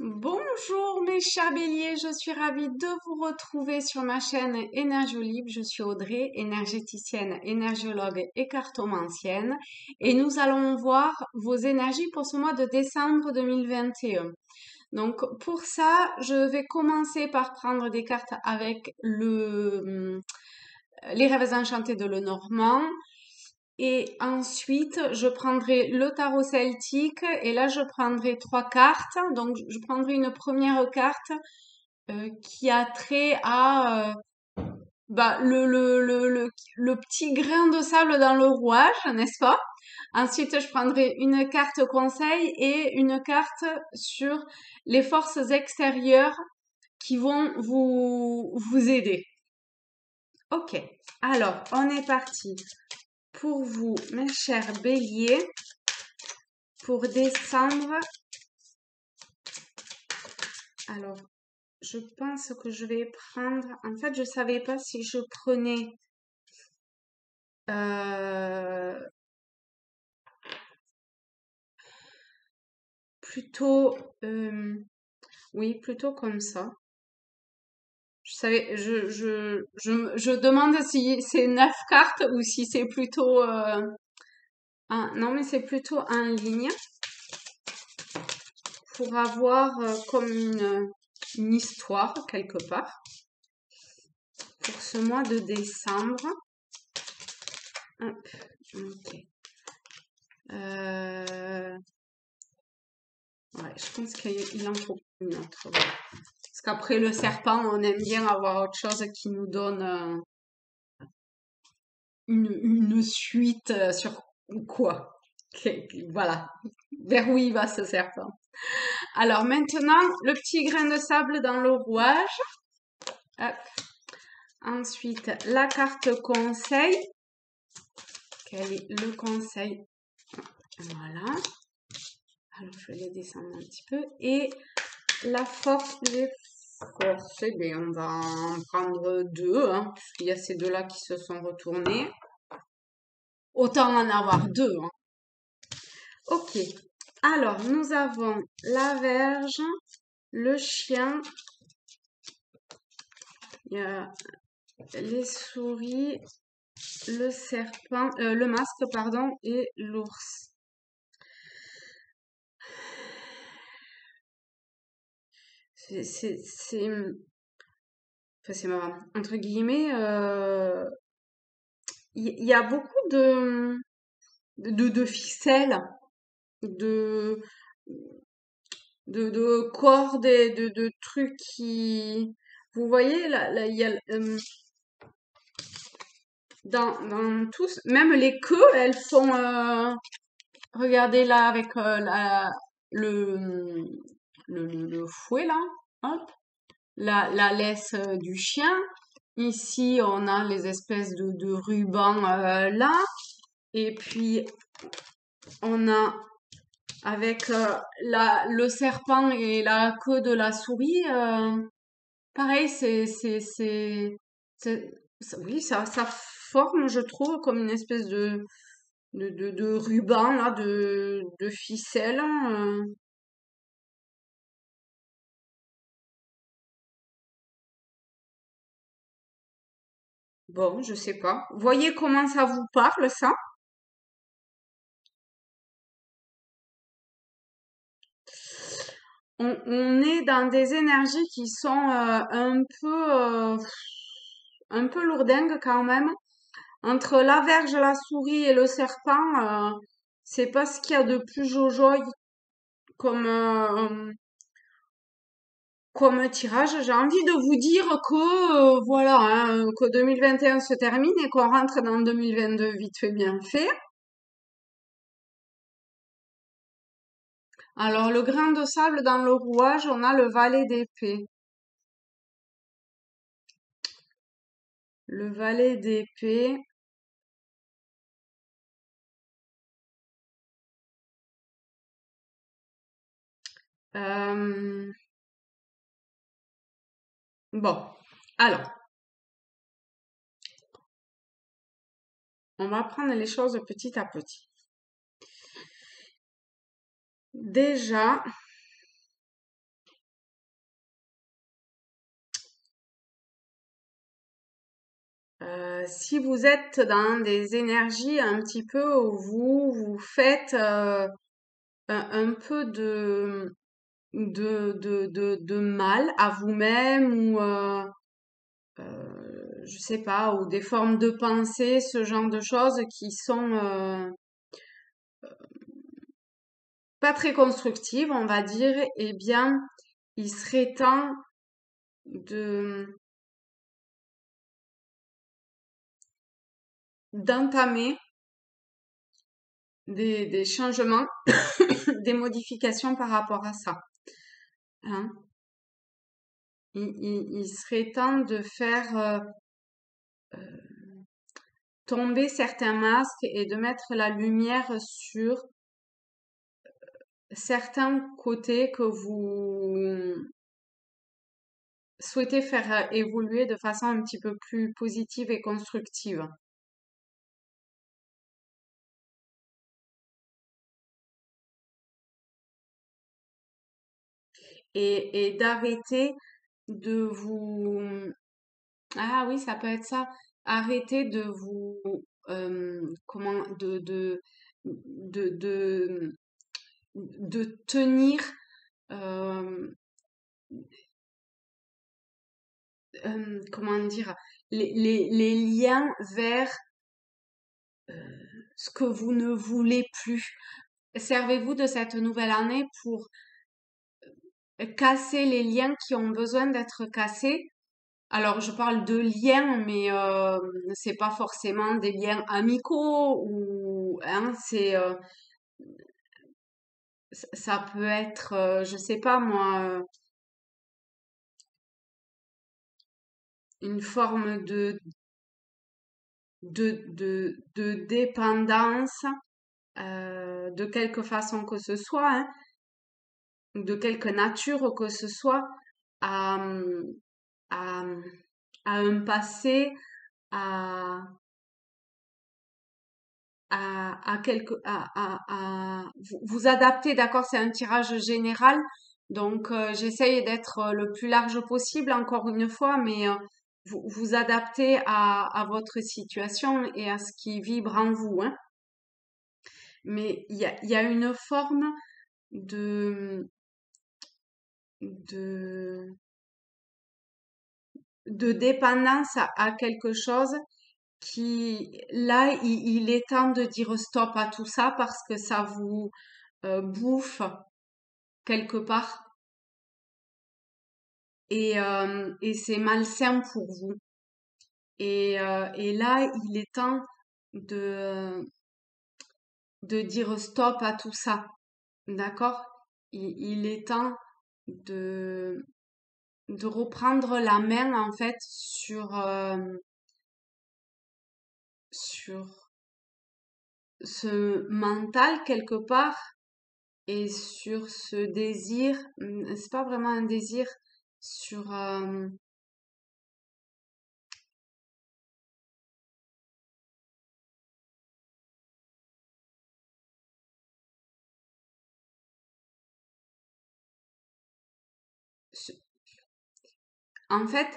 Bonjour mes chers béliers, je suis ravie de vous retrouver sur ma chaîne Énergiolib. Je suis Audrey, énergéticienne, énergiologue et cartomancienne et nous allons voir vos énergies pour ce mois de décembre 2021. Donc pour ça, je vais commencer par prendre des cartes avec les rêves enchantés de Lenormand. Et ensuite, je prendrai le tarot celtique et là, je prendrai 3 cartes. Donc, je prendrai une première carte qui a trait à le petit grain de sable dans le rouage, n'est-ce pas? Ensuite, je prendrai une carte conseil et une carte sur les forces extérieures qui vont vous aider. Ok, alors, on est parti. Pour vous, mes chers béliers, pour décembre, alors, je pense que je vais prendre, en fait, je savais pas si je prenais euh, plutôt, oui, plutôt comme ça. Je savais, je demande si c'est 9 cartes ou si c'est plutôt, non, mais c'est plutôt en ligne pour avoir comme une histoire quelque part pour ce mois de décembre. Hop, ok. Ouais, je pense qu'il en faut une autre. Voilà. Parce qu'après le serpent, on aime bien avoir autre chose qui nous donne une suite sur quoi. Voilà, vers où il va ce serpent. Alors maintenant, le petit grain de sable dans le rouage. Hop. Ensuite, la carte conseil. Quel est le conseil? Voilà. Alors, je vais les descendre un petit peu. Et la force des forces, eh bien, on va en prendre 2, hein, puisqu'il y a ces deux-là qui se sont retournés. Autant en avoir 2. Hein. Ok. Alors, nous avons la Vierge, le chien, il y a les souris, le serpent, le masque, pardon, et l'ours. C'est enfin, c'est marrant. Entre guillemets, il y a beaucoup de ficelles, de, de cordes et de trucs qui... Vous voyez, là, il y a, dans tous, même les queues, elles font... regardez là avec le, le fouet, là. Hop. La laisse du chien. Ici, on a les espèces de rubans là. Et puis, on a avec le serpent et la queue de la souris. Pareil, oui, ça forme, je trouve, comme une espèce de ruban là, de ficelle. Bon, je sais pas. Voyez comment ça vous parle, ça? On est dans des énergies qui sont un peu lourdingues quand même. Entre la verge, la souris et le serpent, c'est pas ce qu'il y a de plus jojo comme, comme tirage. J'ai envie de vous dire que, voilà, hein, que 2021 se termine et qu'on rentre dans 2022 vite fait bien fait. Alors, le grain de sable dans le rouage, on a le valet d'épée. Le valet d'épée. Euh, bon, alors, on va prendre les choses petit à petit. Déjà, Si vous êtes dans des énergies un petit peu où vous faites un peu de mal à vous-même ou je sais pas, ou des formes de pensée, ce genre de choses qui sont pas très constructives, on va dire, eh bien, il serait temps de d'entamer des changements, des modifications par rapport à ça. Hein. Il serait temps de faire tomber certains masques et de mettre la lumière sur certains côtés que vous souhaitez faire évoluer de façon un petit peu plus positive et constructive. Et d'arrêter de vous... Ah oui, ça peut être ça. Arrêter de vous... comment... de, de, de tenir... euh, comment dire, les liens vers ce que vous ne voulez plus. Servez-vous de cette nouvelle année pour casser les liens qui ont besoin d'être cassés. Alors, je parle de liens, mais c'est pas forcément des liens amicaux ou hein, ça peut être, je sais pas moi, une forme de dépendance de quelque façon que ce soit, hein, de quelque nature que ce soit, à, à, à un passé, à, vous adapter, d'accord, c'est un tirage général, donc j'essaye d'être le plus large possible, encore une fois, mais vous adaptez à votre situation et à ce qui vibre en vous, hein. Mais il y a une forme de, de, de dépendance à quelque chose qui, là, il est temps de dire stop à tout ça parce que ça vous bouffe quelque part et c'est malsain pour vous. Et là, il est temps de, de dire stop à tout ça, d'accord? Il est temps de, de reprendre la main en fait sur ce mental quelque part et sur ce désir, c'est pas vraiment un désir, sur ce- en fait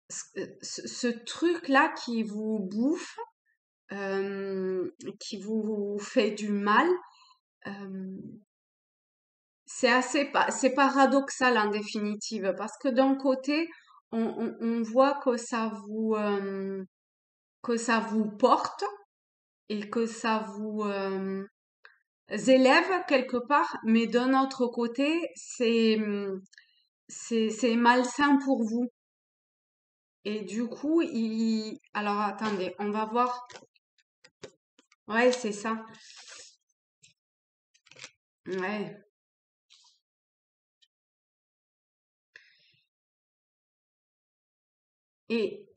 ce truc-là qui vous bouffe, qui vous fait du mal, euh, c'est paradoxal en définitive parce que d'un côté on voit que ça vous porte et que ça vous élève quelque part, mais d'un autre côté c'est malsain pour vous. Et du coup, alors attendez, on va voir. Ouais, c'est ça. Ouais. Et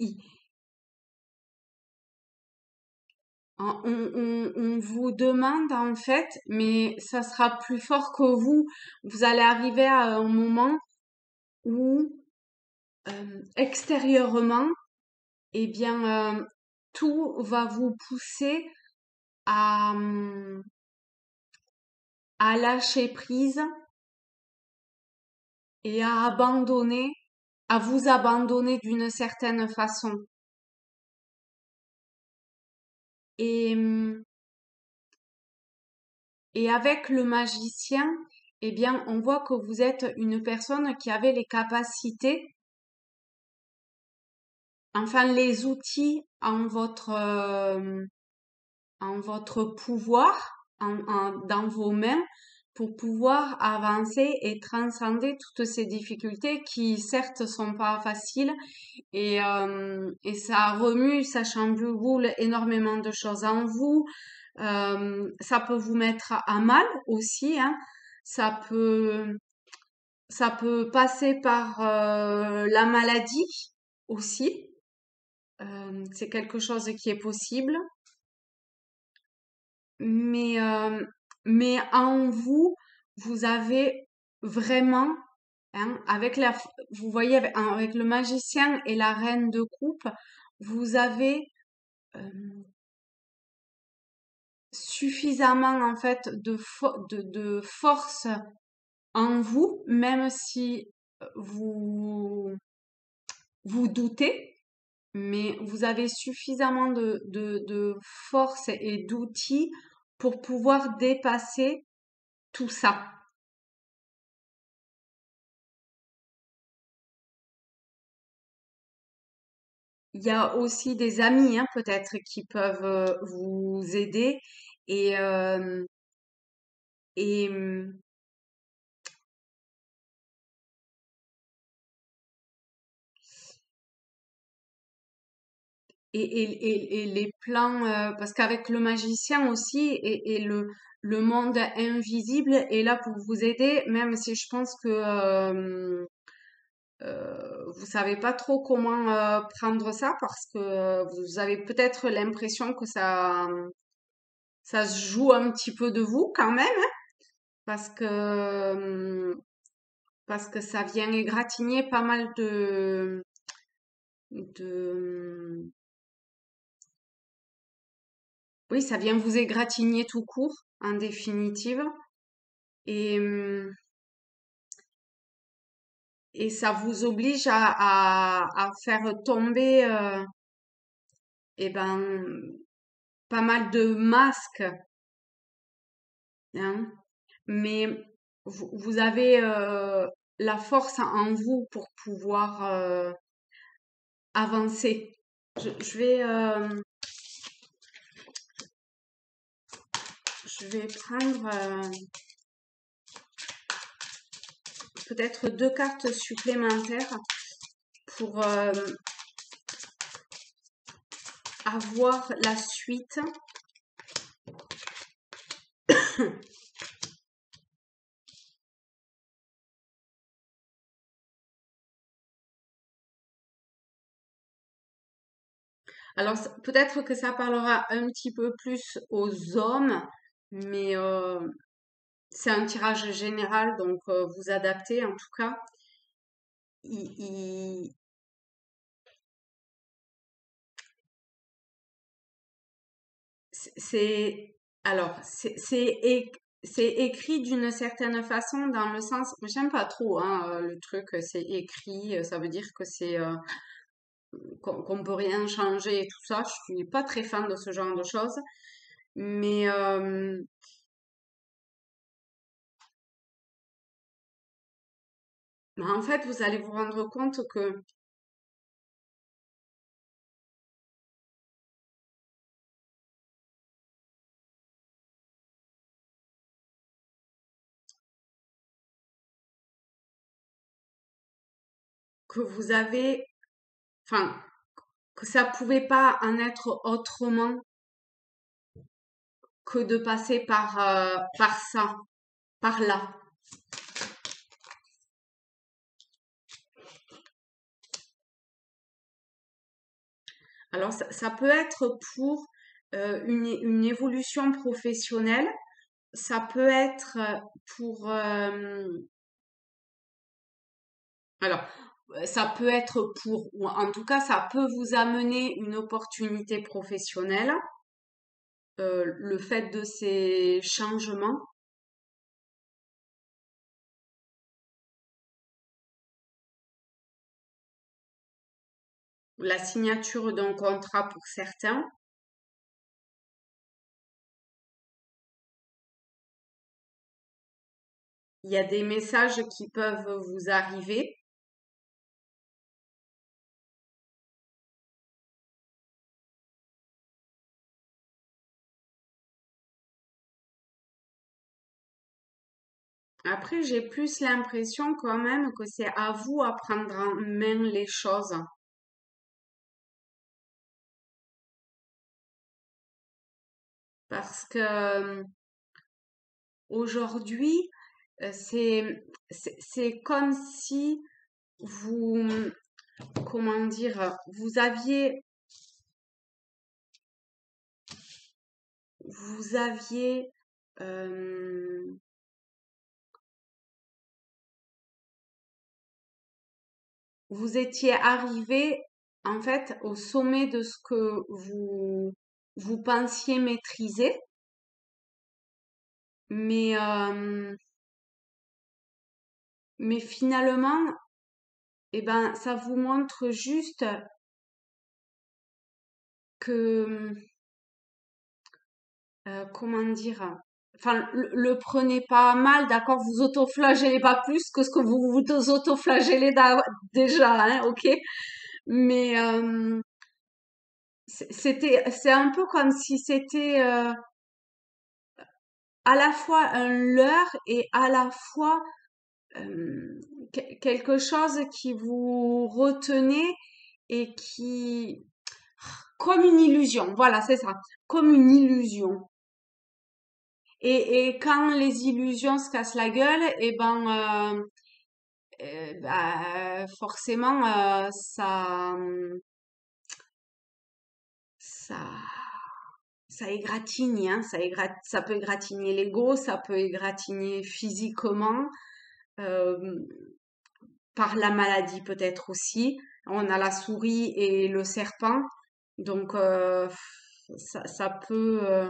on vous demande en fait, mais ça sera plus fort que vous. Vous allez arriver à un moment où extérieurement, eh bien, tout va vous pousser à lâcher prise et à abandonner, à vous abandonner d'une certaine façon. Et, et avec le magicien, eh bien, on voit que vous êtes une personne qui avait les capacités, enfin les outils en votre pouvoir, dans vos mains, pour pouvoir avancer et transcender toutes ces difficultés qui, certes, sont pas faciles et ça remue, ça chamboule énormément de choses en vous. Ça peut vous mettre à mal aussi, hein. Ça peut, ça peut passer par la maladie aussi. C'est quelque chose qui est possible. Mais, mais en vous, vous avez vraiment, hein, vous voyez, avec le magicien et la reine de coupe, vous avez euh, suffisamment en fait de force en vous, même si vous vous doutez, mais vous avez suffisamment de force et d'outils pour pouvoir dépasser tout ça. Il y a aussi des amis, hein, peut-être, qui peuvent vous aider et, et, et les plans, parce qu'avec le magicien aussi et le monde invisible est là pour vous aider, même si je pense que vous savez pas trop comment prendre ça parce que vous avez peut-être l'impression que ça se joue un petit peu de vous quand même, hein, parce que parce que ça vient égratigner pas mal de oui, ça vient vous égratigner tout court, en définitive, et et ça vous oblige à faire tomber eh ben pas mal de masques, hein, mais vous avez la force en vous pour pouvoir avancer. Je vais je vais prendre peut-être deux cartes supplémentaires pour avoir la suite. Alors peut-être que ça parlera un petit peu plus aux hommes, mais c'est un tirage général, donc vous adaptez en tout cas. Il- il- c'est alors c'est écrit d'une certaine façon dans le sens, j'aime pas trop hein, le truc, c'est écrit, ça veut dire que c'est qu'on peut rien changer et tout ça. Je suis pas très fan de ce genre de choses, mais en fait vous allez vous rendre compte que vous avez, enfin que ça pouvait pas en être autrement que de passer par ça, par là. Alors ça peut être pour une évolution professionnelle, ça peut être pour alors ça peut être pour ou en tout cas ça peut vous amener une opportunité professionnelle, le fait de ces changements, la signature d'un contrat pour certains. il y a des messages qui peuvent vous arriver. Après, j'ai plus l'impression quand même que c'est à vous à prendre en main les choses. Parce que aujourd'hui, c'est comme si vous, comment dire, vous aviez, euh, vous étiez arrivé en fait au sommet de ce que vous pensiez maîtriser, mais mais finalement, eh ben, ça vous montre juste que, comment dire, enfin, le prenez pas mal, d'accord, vous autoflagellez pas plus que ce que vous vous autoflagellez déjà, hein, ok, mais c'est un peu comme si c'était à la fois un leurre et à la fois quelque chose qui vous retenait et qui, comme une illusion, voilà, c'est ça, comme une illusion. Et quand les illusions se cassent la gueule, et ben, bah, forcément, ça, ça égratigne, hein, ça peut égratigner l'ego, ça peut égratigner physiquement, euh, par la maladie peut-être aussi. On a la souris et le serpent, donc ça peut,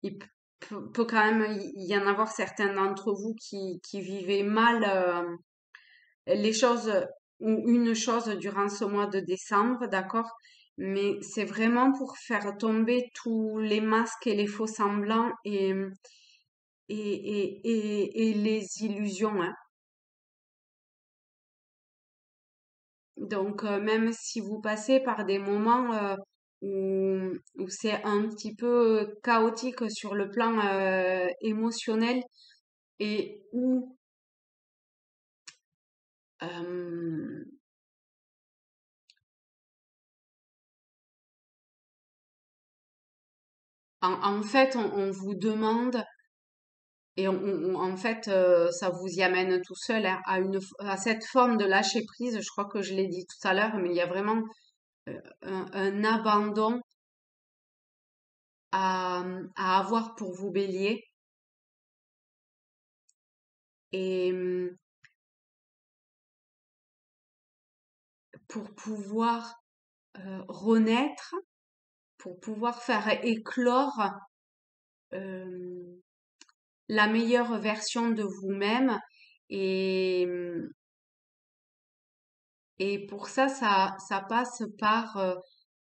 il peut quand même y en avoir certains d'entre vous qui vivaient mal les choses ou une chose durant ce mois de décembre, d'accord? Mais c'est vraiment pour faire tomber tous les masques et les faux semblants et les illusions, hein. Donc, même si vous passez par des moments où c'est un petit peu chaotique sur le plan émotionnel et où euh, en fait on vous demande et en fait ça vous y amène tout seul hein, à cette forme de lâcher prise. Je crois que je l'ai dit tout à l'heure, mais il y a vraiment un abandon à avoir pour vous bélier et pour pouvoir renaître, pour pouvoir faire éclore euh, la meilleure version de vous-même. Et, et pour ça, ça passe par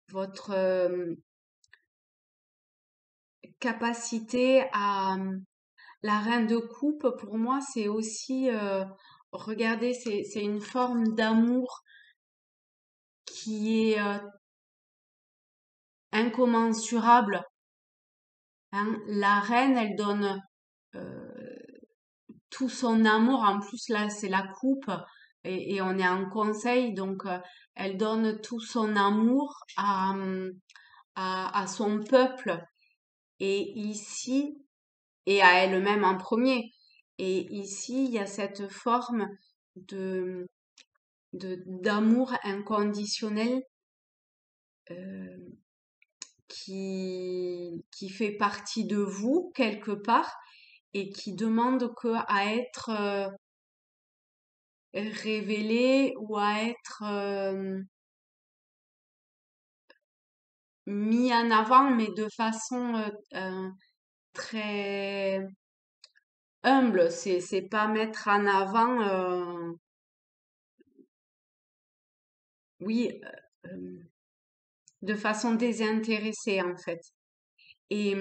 votre capacité à... La reine de coupe, pour moi, c'est aussi, regardez, c'est une forme d'amour qui est incommensurable, hein. La reine, elle donne euh, tout son amour. En plus, là, c'est la coupe et on est en conseil, donc elle donne tout son amour à son peuple et ici, et à elle-même en premier. Et ici, il y a cette forme de, d'amour inconditionnel euh, qui fait partie de vous quelque part et qui demande que à être révélé ou à être mis en avant, mais de façon très humble. C'est pas mettre en avant, oui, de façon désintéressée en fait. Et,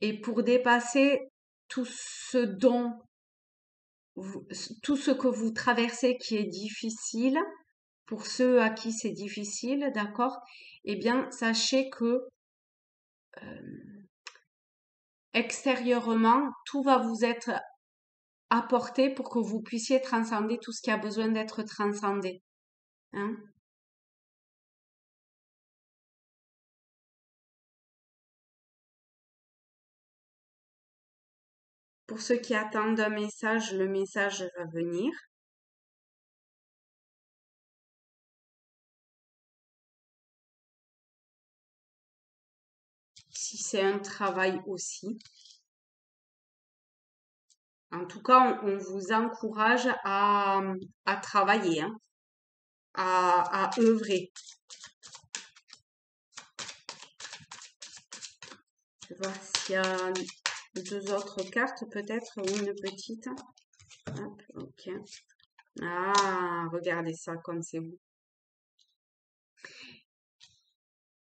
et pour dépasser tout ce dont tout ce que vous traversez qui est difficile, pour ceux à qui c'est difficile, d'accord? Eh bien, sachez que extérieurement, tout va vous être apporté pour que vous puissiez transcender tout ce qui a besoin d'être transcendé. Hein? Pour ceux qui attendent un message, le message va venir. Si c'est un travail aussi. En tout cas, on vous encourage à travailler, hein, à œuvrer. Je vais voir s'il y a deux autres cartes, peut-être, ou une petite. Hop, ok. Ah, regardez ça comme c'est beau.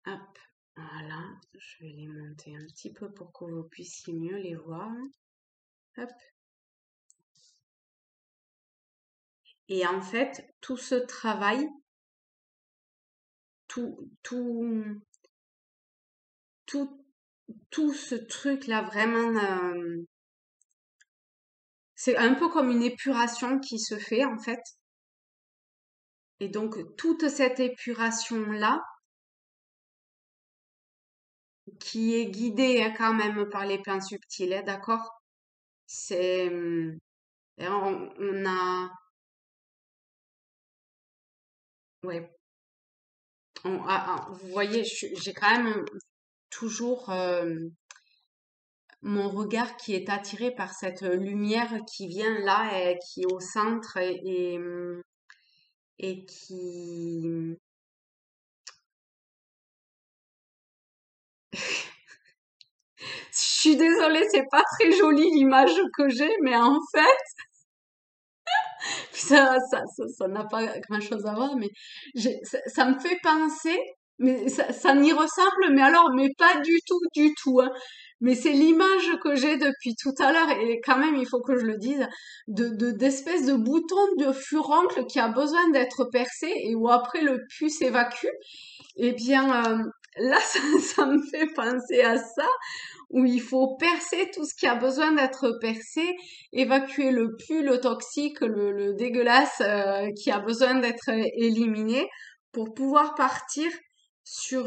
Hop, voilà. Je vais les monter un petit peu pour que vous puissiez mieux les voir. Hop. Et en fait, tout ce travail, tout, tout, tout, tout ce truc-là, vraiment, c'est un peu comme une épuration qui se fait, en fait. Et donc, toute cette épuration-là, qui est guidée hein, quand même par les plans subtils, hein, d'accord? C'est, on a, ouais, vous voyez, j'ai quand même toujours mon regard qui est attiré par cette lumière qui vient là et qui est au centre et qui... Je suis désolée, c'est pas très joli l'image que j'ai, mais en fait, ça n'a pas grand-chose à voir, mais ça me fait penser, mais ça m'y ressemble, mais alors, mais pas du tout, hein. Mais c'est l'image que j'ai depuis tout à l'heure, et quand même, il faut que je le dise, d'espèce de bouton de furoncle qui a besoin d'être percé, et où après le pus s'évacue. Eh bien, là, ça me fait penser à ça où il faut percer tout ce qui a besoin d'être percé, évacuer le pus, le toxique, le dégueulasse qui a besoin d'être éliminé pour pouvoir partir sur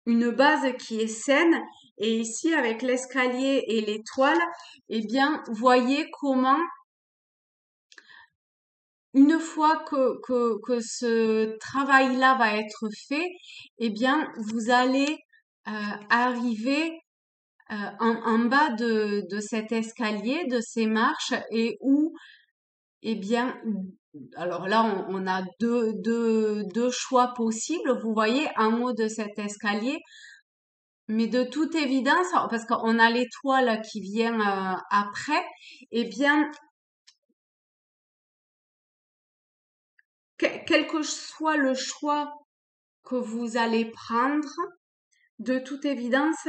une base qui est saine. Et ici, avec l'escalier et l'étoile, eh bien, voyez comment une fois que ce travail-là va être fait, eh bien, vous allez arriver en bas de cet escalier, de ces marches, et où, eh bien, alors là, on a deux choix possibles, vous voyez, en haut de cet escalier, mais de toute évidence, parce qu'on a l'étoile qui vient après, eh bien, quel que soit le choix que vous allez prendre, de toute évidence,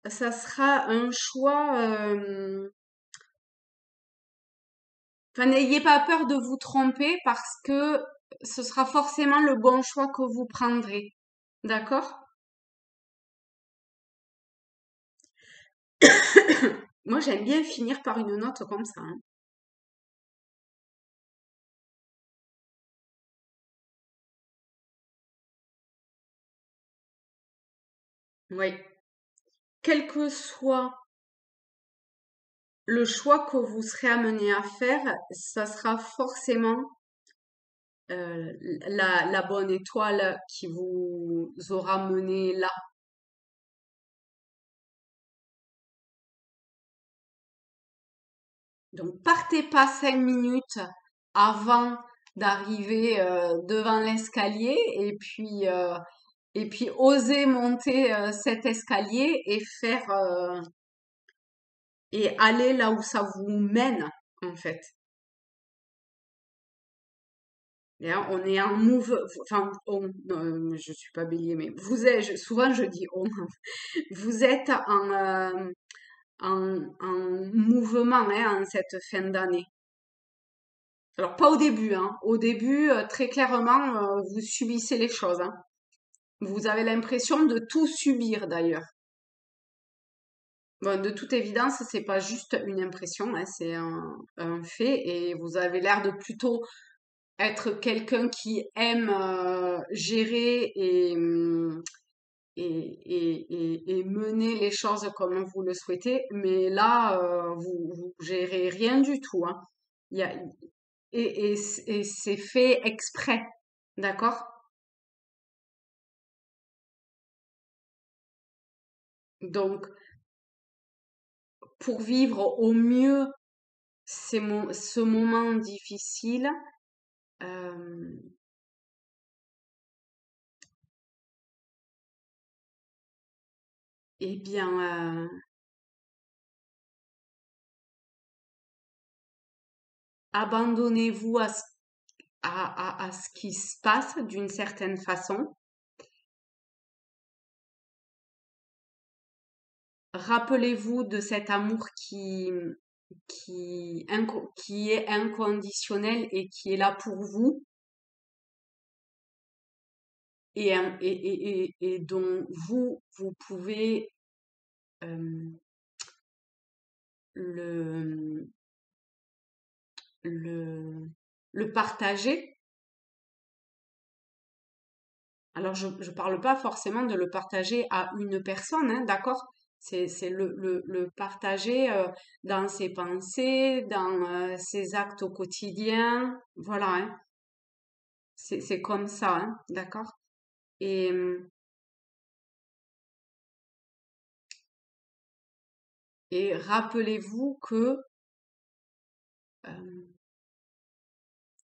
ça sera un choix. Enfin, n'ayez pas peur de vous tromper parce que ce sera forcément le bon choix que vous prendrez. D'accord? Moi, j'aime bien finir par une note comme ça, hein. Oui. Quel que soit le choix que vous serez amené à faire, ça sera forcément euh, la bonne étoile qui vous aura mené là. Donc, partez pas 5 minutes avant d'arriver devant l'escalier et puis osez monter cet escalier et faire et aller là où ça vous mène en fait. Et hein, on est en move, enfin non, je suis pas bélier, mais vous êtes, souvent je dis on, vous êtes en mouvement hein, en cette fin d'année. Alors pas au début, hein. Au début, très clairement, vous subissez les choses. Hein. Vous avez l'impression de tout subir d'ailleurs. Bon, de toute évidence, c'est pas juste une impression, hein, c'est un fait, et vous avez l'air de plutôt être quelqu'un qui aime gérer et mener les choses comme vous le souhaitez, mais là, vous gérez rien du tout, hein. Il y a, et c'est fait exprès, d'accord? Donc, pour vivre au mieux ce moment difficile, euh, eh bien, abandonnez-vous à ce qui se passe d'une certaine façon. Rappelez-vous de cet amour qui est inconditionnel et qui est là pour vous et dont vous pouvez euh, le, le, le partager. Alors, je ne parle pas forcément de le partager à une personne, hein, d'accord? C'est le partager dans ses pensées, dans ses actes au quotidien. Voilà, hein. C'est comme ça, hein, d'accord? Et, et rappelez-vous que euh,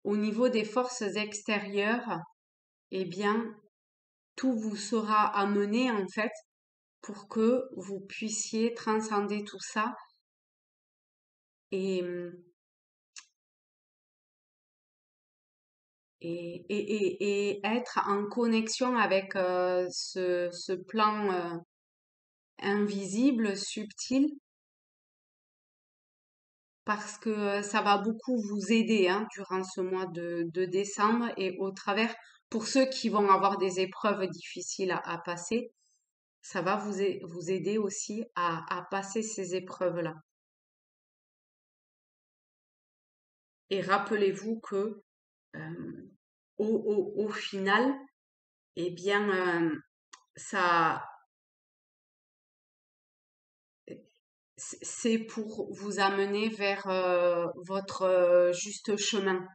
au niveau des forces extérieures, eh bien, tout vous sera amené en fait pour que vous puissiez transcender tout ça et, et être en connexion avec ce plan invisible, subtil, parce que ça va beaucoup vous aider hein, durant ce mois de décembre et au travers, pour ceux qui vont avoir des épreuves difficiles à passer, ça va vous aider aussi à passer ces épreuves-là. Et rappelez-vous que au final, eh bien, ça, c'est pour vous amener vers votre juste chemin.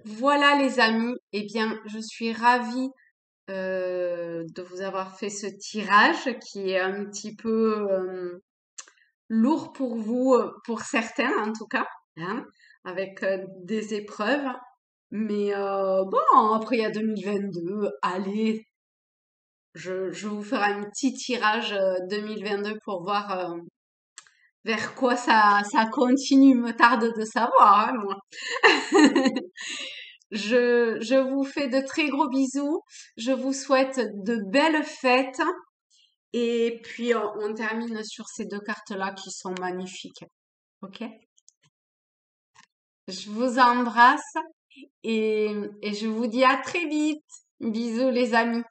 Voilà les amis, eh bien, je suis ravie de vous avoir fait ce tirage qui est un petit peu lourd pour vous, pour certains en tout cas, hein, avec des épreuves. Mais bon, après il y a 2022, allez, je vous ferai un petit tirage 2022 pour voir vers quoi ça continue, me tarde de savoir, hein, moi. Je vous fais de très gros bisous. Je vous souhaite de belles fêtes. Et puis, on termine sur ces deux cartes-là qui sont magnifiques. OK? Je vous embrasse et je vous dis à très vite. Bisous, les amis.